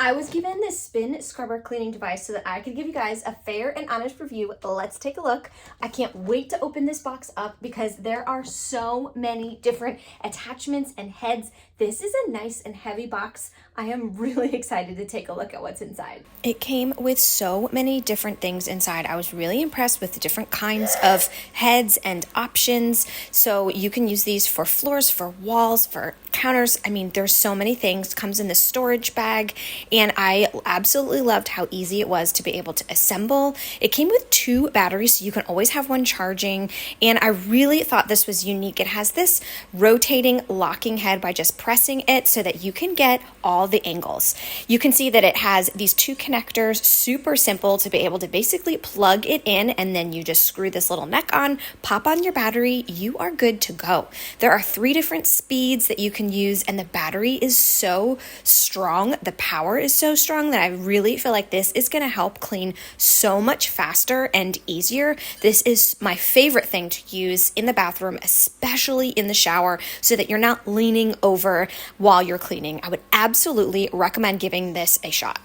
I was given this spin scrubber cleaning device so that I could give you guys a fair and honest review. Let's take a look. I can't wait to open this box up because there are so many different attachments and heads. This is a nice and heavy box. I am really excited to take a look at what's inside. It came with so many different things inside. I was really impressed with the different kinds of heads and options. So you can use these for floors, for walls, for counters. I mean, there's so many things. Comes in the storage bag, and I absolutely loved how easy it was to be able to assemble. It came with 2 batteries, so you can always have one charging, and I really thought this was unique. It has this rotating locking head by just pressing it so that you can get all the angles. You can see that it has these 2 connectors, super simple to be able to basically plug it in, and then you just screw this little neck on, pop on your battery, you are good to go. There are 3 different speeds that you can use, and the battery is so strong, the power is so strong that I really feel like this is going to help clean so much faster and easier. This is my favorite thing to use in the bathroom, especially in the shower, so that you're not leaning over while you're cleaning. I would absolutely recommend giving this a shot.